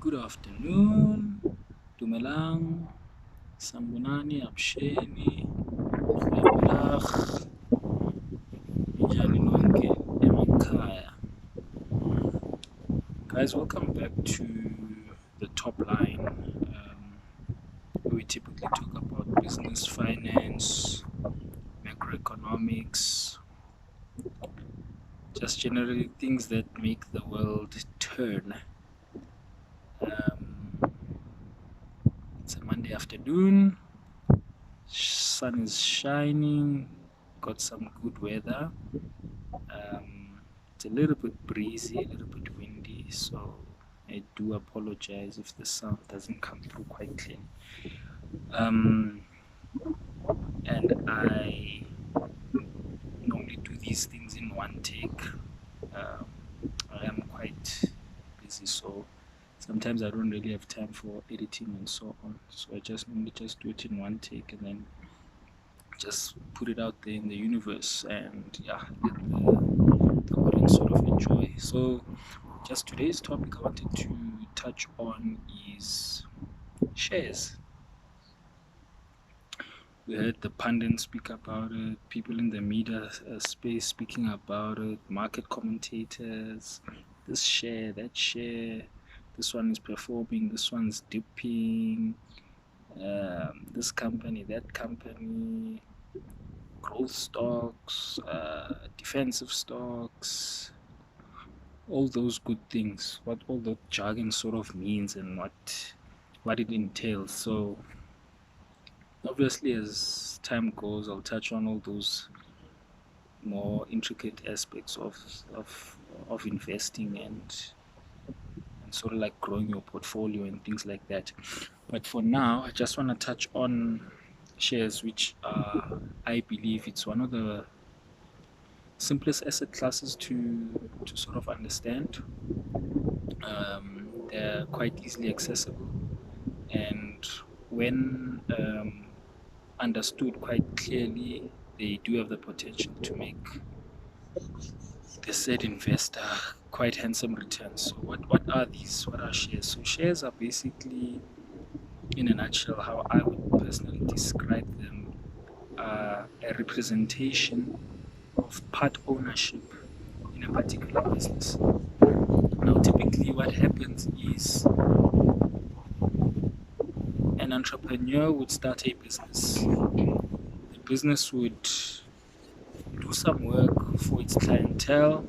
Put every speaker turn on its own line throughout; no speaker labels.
Good afternoon, Dumelang, Sambunani, Absheni, Goeiemiddag, Minjani nonke emakhaya. Guys, welcome back to the top line, where we typically talk about business, finance, macroeconomics, just generally things that make the world turn. Um, it's a Monday afternoon, sun is shining, got some good weather. It's a little bit breezy, a little bit windy, so I do apologize if the sound doesn't come through quite clearly. Um, and I normally do these things in one take. Um, I am quite busy, so sometimes I don't really have time for editing and so on. So I just normally just do it in one take and then just put it out there in the universe and yeah, let the audience sort of enjoy. So just today's topic I wanted to touch on is shares. We heard the pundits speak about it, people in the media space speaking about it, market commentators, this share, that share, this one is performing, this one's dipping, this company, that company, growth stocks, defensive stocks, all those good things, what all that jargon sort of means and what it entails. So obviously as time goes I'll touch on all those more intricate aspects of investing and sort of like growing your portfolio and things like that. But for now I just want to touch on shares, which I believe it's one of the simplest asset classes to sort of understand. They're quite easily accessible, and when understood quite clearly, they do have the potential to make the said investor quite handsome returns. So, what are these? What are shares? So, shares are basically, in a nutshell, how I would personally describe them, a representation of part ownership in a particular business. Now, typically, what happens is an entrepreneur would start a business. The business would do some work for its clientele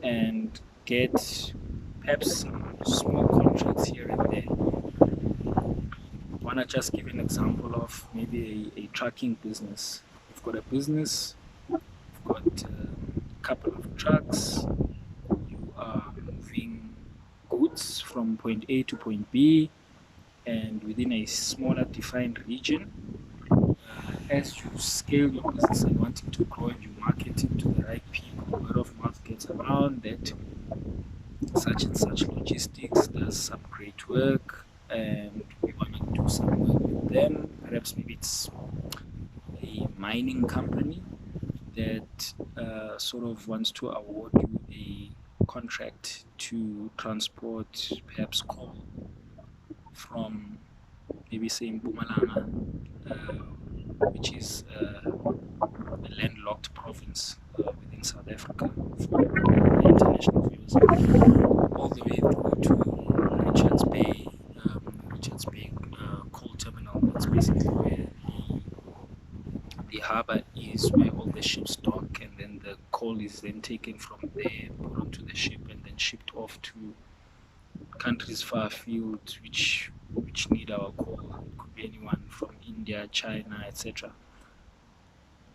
and get perhaps some small contracts here and there. I want to just give an example of maybe a trucking business. You've got a business, you've got a couple of trucks, you are moving goods from point A to point B and within a smaller defined region. As you scale your business and wanting to grow and you market it to the right people, word of mouth gets around that such and such logistics does some great work and we want to do some work with them. Perhaps maybe it's a mining company that sort of wants to award you a contract to transport perhaps coal from maybe say Mpumalanga, which is a landlocked province within South Africa for international viewers, all the way through to Richards Bay coal terminal. That's basically where the harbor is, where all the ships dock, and then the coal is then taken from there, put onto the ship, and then shipped off to countries far afield, which need our coal. It could be anyone from India, China, etc.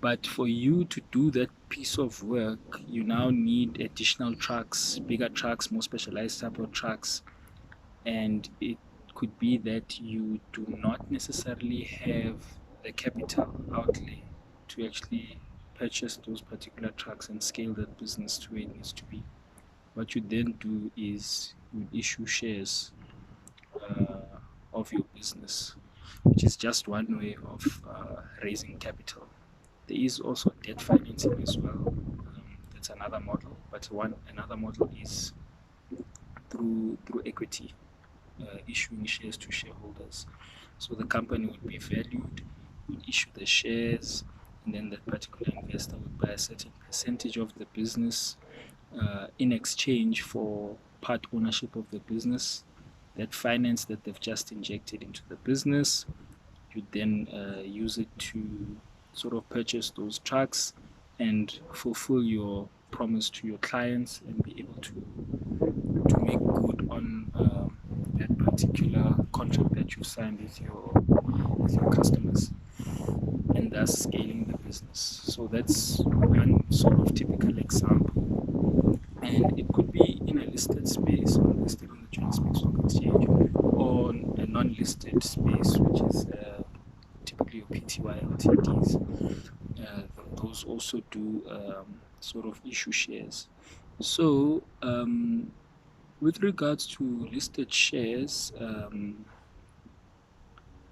But for you to do that piece of work, you now need additional trucks, bigger trucks, more specialized type of trucks. And it could be that you do not necessarily have the capital outlay to actually purchase those particular trucks and scale that business to where it needs to be. What you then do is you issue shares of your business, which is just one way of raising capital. There is also debt financing as well. That's another model, but another model is through equity. issuing shares to shareholders. So the company would be valued, would issue the shares, and then that particular investor would buy a certain percentage of the business in exchange for part ownership of the business. That finance that they've just injected into the business, you then use it to sort of purchase those trucks and fulfill your promise to your clients and be able to make good on that particular contract that you signed with your customers, and thus scaling the business. So that's one sort of typical example, and it could be in a listed space or listed on the Johannesburg Stock Exchange, or a non-listed space, which is typically your PTY LTDs. Those also do sort of issue shares. So with regards to listed shares,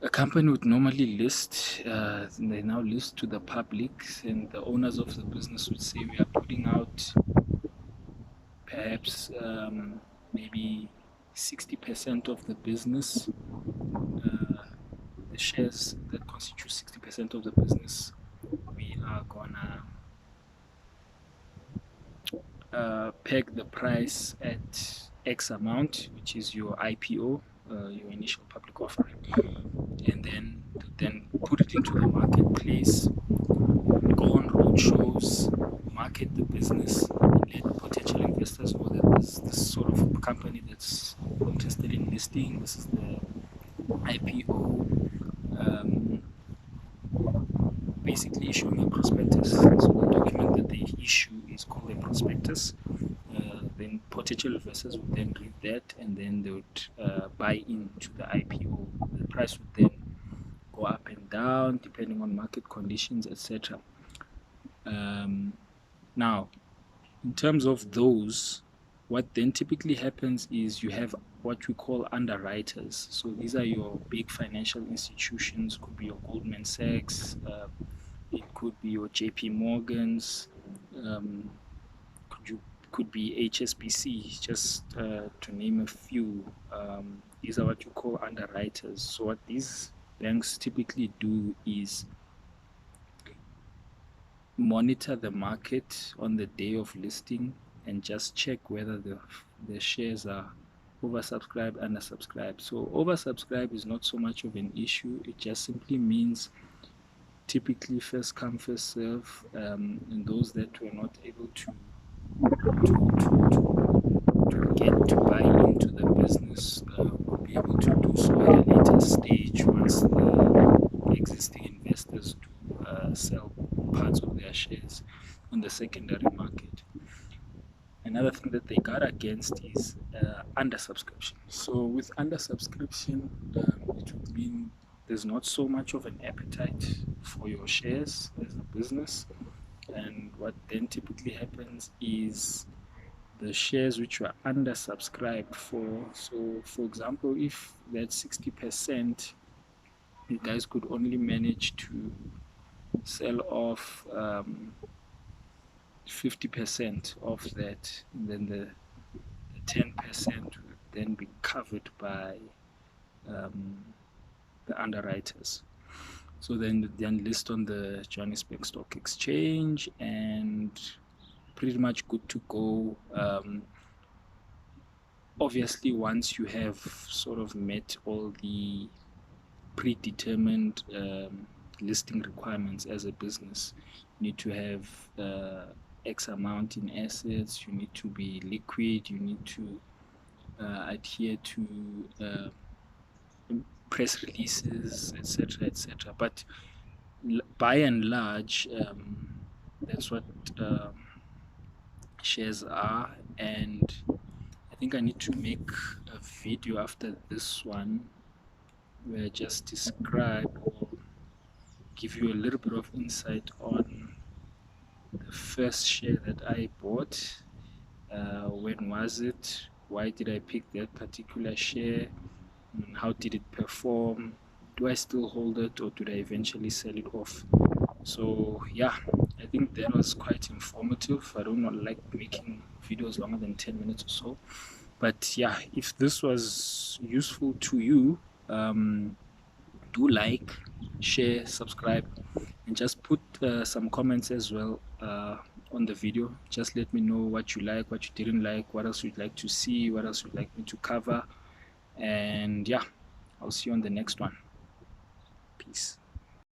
a company would normally list, they now list to the public, and the owners of the business would say, we are putting out perhaps maybe 60% of the business, the shares that constitute 60% of the business, we are gonna peg the price at X amount, which is your IPO, your initial public offering, and then put it into the marketplace, go on road shows, market the business, and let potential investors know that this sort of company that's interested in listing, this is the IPO, basically issuing a prospectus. So the document that they issue is called a prospectus. Then potential investors would then read that, and then they would buy into the IPO. The price would then go up and down depending on market conditions, etc. Now, in terms of those, what then typically happens is you have what we call underwriters. So these are your big financial institutions, could be your Goldman Sachs, it could be your JP Morgans, could be HSBC, just to name a few. These are what you call underwriters. So what these banks typically do is monitor the market on the day of listing and just check whether the shares are oversubscribed, undersubscribed. So oversubscribed is not so much of an issue. It just simply means typically first come, first serve, and those that were not able to get to buy into the business will be able to do so at a later stage once the existing investors do sell parts of their shares on the secondary market. Another thing that they guard against is undersubscription. So with undersubscription, it would mean there's not so much of an appetite for your shares as a business. And what then typically happens is the shares which were undersubscribed for, so for example, if that's 60%, you guys could only manage to sell off 50% of that, and then the 10% would then be covered by the underwriters. So then list on the Johannesburg Stock Exchange and pretty much good to go. Obviously, once you have sort of met all the predetermined listing requirements as a business, you need to have X amount in assets, you need to be liquid, you need to adhere to press releases, etc., etc. But by and large, that's what shares are, and I think I need to make a video after this one where I just describe or give you a little bit of insight on the first share that I bought. When was it? Why did I pick that particular share? How did it perform? Do I still hold it, or did I eventually sell it off? So yeah, I think that was quite informative. I don't like making videos longer than 10 minutes or so. But yeah, if this was useful to you, do like, share, subscribe, and just put some comments as well on the video. Just let me know what you like, what you didn't like, what else you'd like to see, what else you'd like me to cover. And yeah, I'll see you on the next one. Peace.